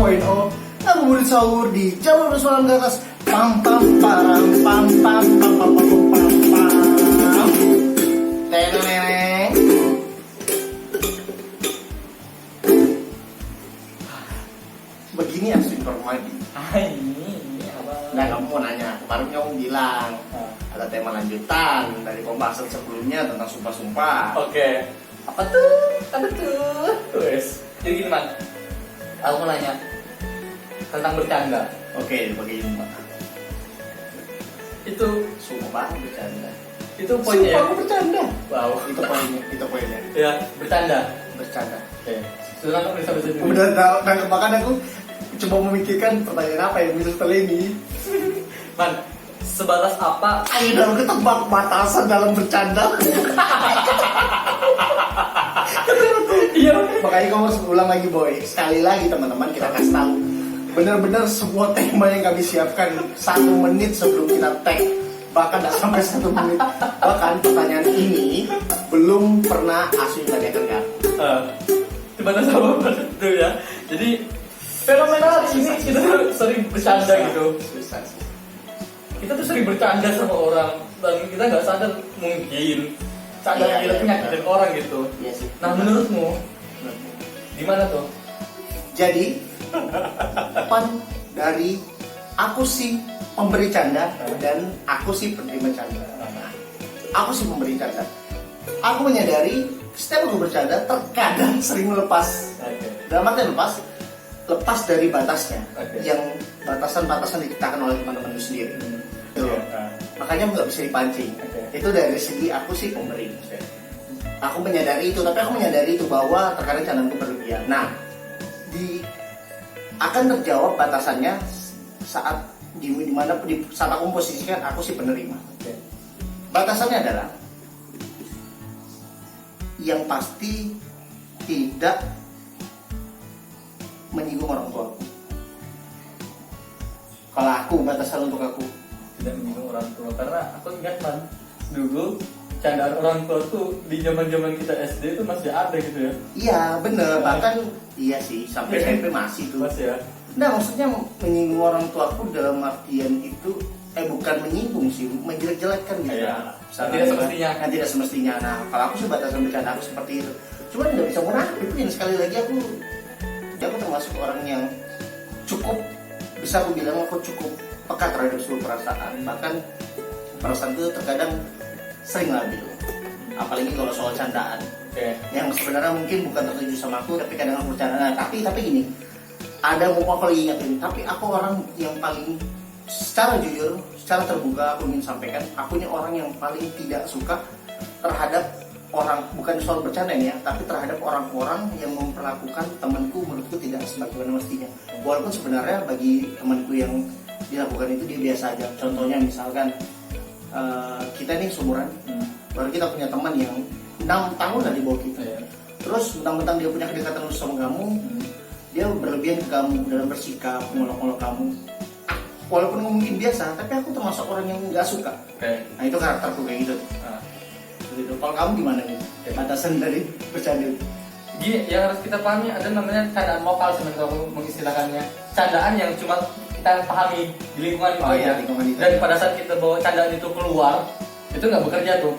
2.0. Ngabuburit sahur di jalur suara ke atas. Pam pam param pam pam pam pam pam pam pam. Teneng. Begini Aswin Permadi. Ini apa? Nah, kamu mau nanya, kemarin kamu bilang ada tema lanjutan dari pembahasan sebelumnya tentang sumpah-sumpah. Oke. Apa tuh? Apa tuh? Wes. Jadi gini, Man. Aku mau nanya tentang bercanda. Oke, begini Mbak. Itu Sumpah bercanda. itu poinnya. Sumpah Ya? aku bercanda. Wow. Itu poinnya. Ya, bercanda. Bercanda. Oke. Sudah kamu bisa bahasa Indonesia. Udah nangkep, makan aku coba memikirkan pertanyaan apa yang bisa setelah ini. Man, sebatas apa? Ayo dalam ketebak batasan dalam bercanda. Iya. Makanya kamu harus ulang lagi boy. Sekali lagi teman-teman kita kasih tahu. Benar-benar sebuah tema yang kami siapkan 1 menit sebelum kita tag. Bahkan tidak sampai 1 menit. Bahkan pertanyaan ini belum pernah Aswin tanyakan ke aku. Sebatas apa itu ya? Jadi fenomenal ini kita tuh sering bercanda gitu. Susah sih. Kita tuh sering bercanda sama orang dan kita nggak sadar mungkin canda Iya, kita iya, nyakitin orang gitu. Iya sih. Nah menurutmu gimana tuh? Jadi pan dari aku sih pemberi canda dan aku sih penerima canda. Aku sih pemberi canda. Aku menyadari setiap aku bercanda terkadang sering melepas. Oke. Dalam arti lepas dari batasnya, Oke. yang batasan-batasan diciptakan oleh teman-teman itu sendiri. Gitu loh. Makanya nggak bisa dipancing. Oke. Itu dari segi aku sih pemberi. Aku menyadari itu, tapi aku menyadari itu bahwa terkadang candaanku berlebihan. Nah, akan terjawab batasannya saat di mana saat aku memposisikan aku sih penerima. Oke. Batasannya adalah yang pasti tidak menyinggung orang tua. Kalau aku, batasan untuk aku. Tidak menyinggung orang tua karena aku ingat Man dulu candaan orang tua tuh di zaman kita SD itu masih ada gitu ya. Iya bener, bahkan iya sih sampai SMP masih tuh. Masih ya. Nah maksudnya menyinggung orang tua aku dalam artian itu bukan menyinggung sih, menjelek-jelekkan gitu. Iya. Misalnya, Tidak semestinya. Nah, tidak semestinya. Nah kalau aku sih batasan bercanda aku seperti itu. Cuma nggak bisa munafik itu yang sekali lagi aku termasuk orang yang cukup bisa aku bilang aku cukup peka terhadap sebuah perasaan. Bahkan perasaan itu terkadang sering labil. Apalagi kalau soal candaan. Oke. Yang sebenarnya mungkin bukan tertuju sama aku, tapi kadang aku bercanda. Nah, tapi gini, ada mau aku lagi ingetin, tapi aku orang yang paling secara jujur, secara terbuka aku ingin sampaikan, aku ini orang yang paling tidak suka terhadap orang, bukan soal bercanda ya, tapi terhadap orang-orang yang memperlakukan temanku menurutku tidak sebagaimana mestinya. Walaupun sebenarnya bagi temanku yang dilakukan itu dia biasa aja. Contohnya misalkan kita nih seumuran, baru kita punya teman yang 6 tahun lah di bawah kita. Terus mentang-mentang dia punya kedekatan khusus sama kamu, dia berlebihan ke kamu dalam bersikap, ngolok-ngolok kamu. Walaupun mungkin biasa, tapi aku termasuk orang yang nggak suka. Oke. Nah itu karakterku kayak gitu. Gitu. Kalau kamu gimana nih? Batasan dari bercanda itu? Gini, yang harus kita pahami ada namanya candaan lokal sebenarnya kalau aku mengistilahkannya. Candaan yang cuma kita pahami di lingkungan itu Oh, aja. iya, lingkungan itu. Dan pada saat kita bawa candaan itu keluar, itu nggak bekerja tuh.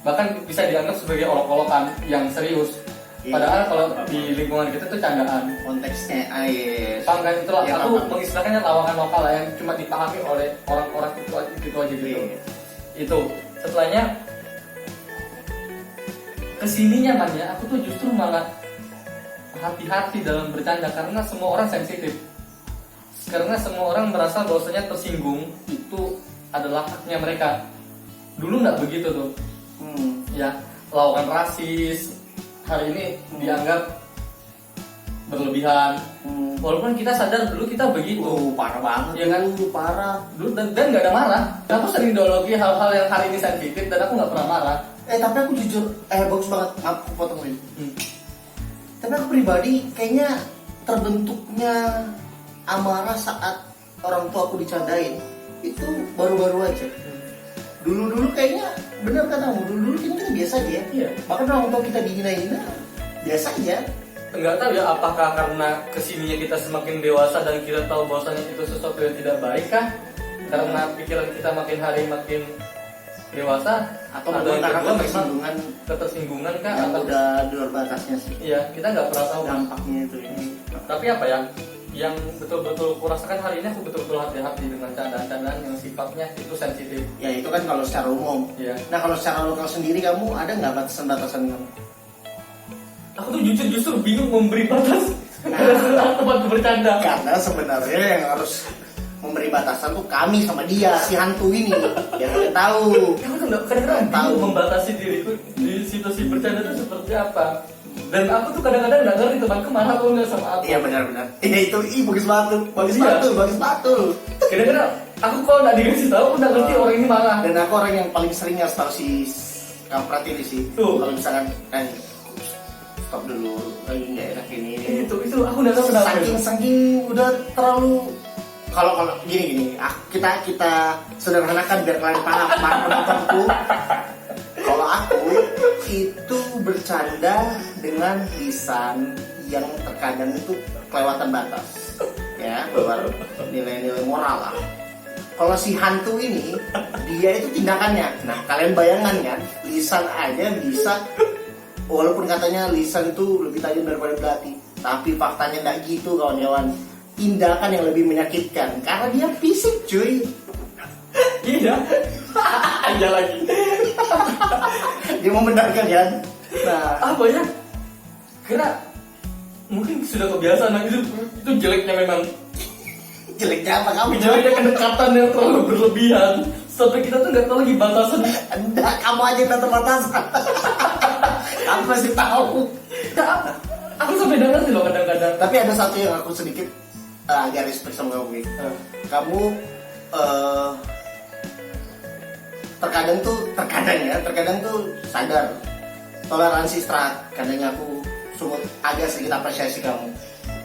Bahkan bisa dianggap sebagai olok-olokan yang serius. Iya. Padahal kalau di lingkungan kita itu candaan. Konteksnya, yes. Paham kan? Itulah Iya, aku paham. mengistilahkannya lawakan lokal lah yang cuma dipahami oleh orang-orang itu aja gitu. Iya. Itu setelahnya kesininya Man ya, aku tuh justru malah hati-hati dalam bercanda karena semua orang sensitif. Karena semua orang merasa bahwasanya tersinggung itu adalah haknya mereka. Dulu nggak begitu tuh. Ya, lawakan rasis hari ini dianggap berlebihan. Walaupun kita sadar dulu kita begitu. Parah banget. Ya kan? Parah. Dulu dan nggak ada marah. Aku sering ideologi hal-hal yang hari ini sensitif dan aku nggak pernah marah. Tapi aku jujur, bagus banget. Maaf, aku potong ini. Tapi aku pribadi kayaknya terbentuknya amarah saat orang tua aku dicandain itu baru-baru aja. Dulu kayaknya bener katamu, dulu kita biasa aja ya. Iya. Bahkan orang tua kita dihina-hina biasa aja. nggak tahu ya apakah karena kesininya kita semakin dewasa dan kita tahu bahwasanya itu sesuatu yang tidak baik kah? Karena pikiran kita makin hari makin dewasa, Atau yang karena kedua memang ketersinggungan ketersinggungan kah? yang Atau udah di luar batasnya sih. iya kita nggak pernah tahu. Dampaknya itu ya. Tapi apa ya? Yang betul-betul kurasakan hari ini aku betul-betul hati-hati dengan candaan-candaan yang sifatnya itu sensitif. Ya itu kan kalau secara umum. Iya. Nah kalau secara lokal sendiri kamu ada nggak batasan-batasan kamu? Aku tuh justru bingung memberi batas pada tempat bercanda. Karena sebenarnya yang harus memberi batasan tuh kami sama dia, si hantu ini. Biar kalian tahu. Aku tuh kadang-kadang Tahu. bingung membatasi diriku di situasi bercanda itu seperti apa. Dan aku tuh kadang-kadang nggak ngerti temanku marah atau nggak sama aku. Iya benar-benar. Iya itu, bagus banget, bagus Iya. banget, bagus banget. Kadang-kadang aku kalau nggak dikasih tahu, aku nggak ngerti orang ini marah. Dan aku orang yang paling sering ngasih tahu si kampret ini sih. Tuh. Kalau misalkan, stop dulu, lagi nggak enak ini. Itu aku nggak tahu kenapa. Saking udah terlalu kalau gini kita sederhanakan biar kalian paham para penontonku. Kalau aku itu bercanda dengan lisan yang terkadang itu kelewatan batas, ya, keluar nilai-nilai moral lah. Kalau si hantu ini, dia itu tindakannya. Nah, kalian bayangkan kan, lisan aja bisa, walaupun katanya lisan itu lebih tajam daripada belati, tapi faktanya nggak gitu kawan-kawan. Tindakan yang lebih menyakitkan, karena dia fisik cuy. Iya. Aja lagi. Dia membenarkan kan. Nah, Apa ya? Karena mungkin sudah kebiasaan itu jeleknya memang. jeleknya apa kamu? Jeleknya kedekatan yang terlalu berlebihan sampai kita tuh nggak tahu lagi batasan. Enggak, kamu aja yang terbatas. Kamu pasti tahu. Nah, aku sampai nggak ngerti loh kadang-kadang. Tapi ada satu yang aku sedikit agak respect sama kamu. Wi. Kamu terkadang tuh sadar toleransi strat. Kadang aku sungguh agak sedikit apresiasi kamu.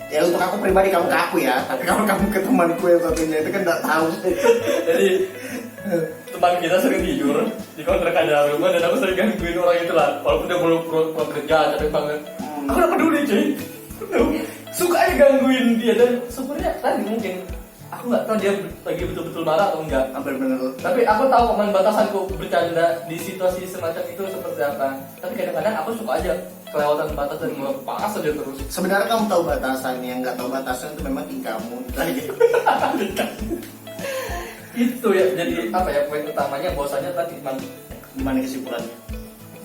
Ya untuk aku pribadi kamu ke aku ya, tapi kalau kamu ke temanku yang satunya itu kan nggak tahu. Jadi teman kita sering tidur di kontrakan dalam rumah dan aku sering gangguin orang itu lah. Walaupun dia belum pulang kerja capek banget. Aku nggak peduli cuy. Suka aja gangguin dia dan sebenarnya tadi mungkin aku nggak tahu dia lagi betul-betul marah atau enggak. Hampir bener. Tapi aku tahu kemana batasanku bercanda di situasi semacam itu seperti apa. Tapi kadang-kadang aku suka aja kelewatan batas dan melepas aja terus. Sebenarnya kamu tahu batasan, yang nggak tahu batasan itu memang tingkahmu. Itu ya jadi apa ya poin utamanya bahwasanya tadi Gimana kesimpulannya?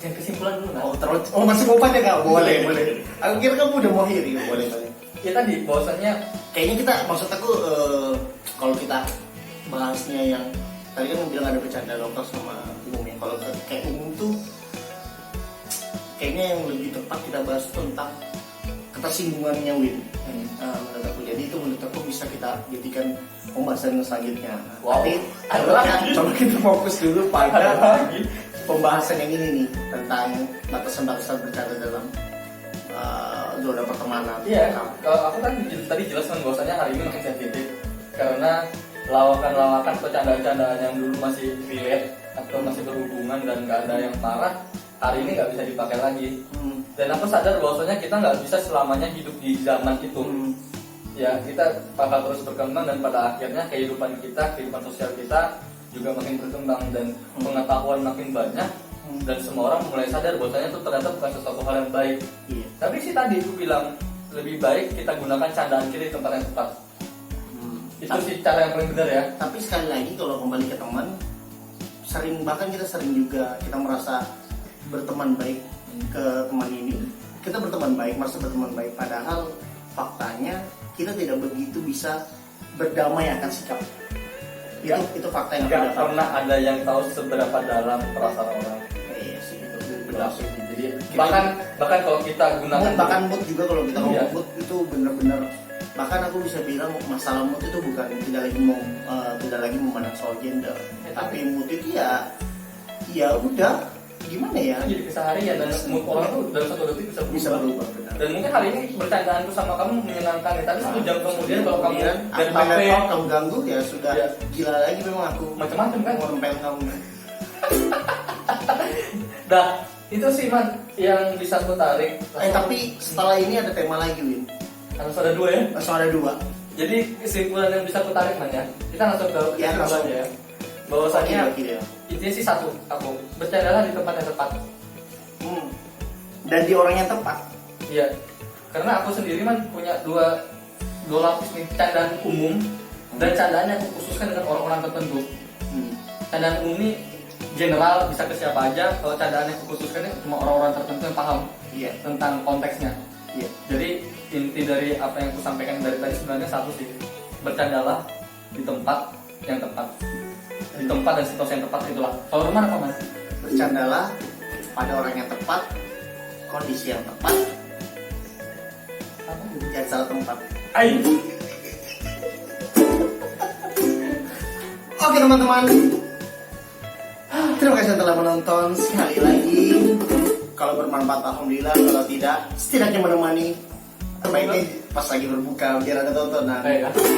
yang kesimpulan dulu nah. Masih mau panjang nggak? Boleh. Aku kira kamu udah mau akhiri, boleh. Ya tadi bahwasanya Kayaknya kita, maksud aku kalau kita bahasnya yang tadi kan bilang ada bercanda lokal sama umumnya. Kalau kayak umum tuh kayaknya yang lebih tepat kita bahas tentang ketersinggungannya Win. Menurut aku. Jadi itu menurut aku bisa kita jadikan pembahasan selanjutnya. Wow. Tapi coba kita fokus dulu ada pada lagi. pembahasan yang ini nih tentang batasan-batasan bercanda dalam zona pertemanan. Iya, kalau aku kan tadi jelaskan bahwasanya hari ini makin sensitif karena lawakan-lawakan atau candaan-candaan yang dulu masih relate atau masih berhubungan dan nggak ada yang marah, hari ini nggak bisa dipakai lagi. Dan aku sadar bahwasanya kita nggak bisa selamanya hidup di zaman itu. Ya, kita bakal terus berkembang dan pada akhirnya kehidupan sosial kita juga makin berkembang dan pengetahuan makin banyak. Dan semua orang mulai sadar bahwasanya itu ternyata bukan sesuatu hal yang baik. Iya. Tapi sih tadi aku bilang lebih baik kita gunakan candaan kita di tempat yang tepat. Itu sih cara yang paling benar ya. Tapi sekali lagi kalau kembali ke teman, bahkan kita sering juga kita merasa berteman baik ke teman ini. Kita berteman baik, merasa berteman baik. Padahal faktanya kita tidak begitu bisa berdamai akan sikap. Itu fakta yang Nggak aku dapatkan. pernah ada yang tahu seberapa dalam perasaan orang. Iya sih, itu Benar benar. sih. Jadi bahkan kalau kita gunakan Bahkan mood juga kalau kita Iya. ngomong mood itu benar-benar, bahkan aku bisa bilang masalah mood itu bukan tidak lagi memandang soal gender, tapi mood itu ya udah gimana ya, jadi keseharian dan mood orang tuh dalam satu detik bisa bisa berubah. berubah benar. Dan mungkin hari ini bercandaanku sama kamu menyenangkan ya, tapi 1 jam kemudian kalau kamu Kemudian dari aku main HP laptop, kamu ganggu ya sudah Iya. gila lagi memang aku macam-macam kan. mau rempel kamu. Nah, Itu sih man yang bisa aku tarik. Tapi setelah ini ada tema lagi, Win. Harus ada dua ya. Langsung ada dua. Jadi kesimpulan yang bisa aku tarik man ya. Kita langsung ke Ya, kesimpulan langsung. aja ya. Bahwasanya Oke, ya. intinya sih satu, aku bercandalah di tempat yang tepat. Dan di orang yang tepat. Iya. Karena aku sendiri man punya dua lapis nih, candaan umum dan candaan yang aku khususkan dengan orang-orang tertentu. Candaan umum ini general, bisa ke siapa aja. Kalau candaan yang aku khususkan ini cuma orang-orang tertentu yang paham Iya. tentang konteksnya. Iya. Jadi inti dari apa yang aku sampaikan dari tadi sebenarnya satu sih, bercandalah di tempat yang tepat, di tempat dan situasi yang tepat, itulah. Kalau Roman apa mas? Bercandalah pada orang yang tepat, kondisi yang tepat, dan salah tempat. Ayo. Oke teman-teman, terima kasih telah menonton. Sekali lagi, kalau bermanfaat alhamdulillah, kalau tidak setidaknya menemani. Terbaiknya pas lagi berbuka biar ada tontonan.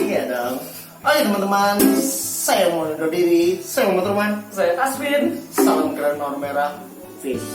Iya dong. Oke teman-teman, saya mau undur diri. Saya Muhammad Ruman. Saya Aswin. Salam keren Nor Merah. Peace.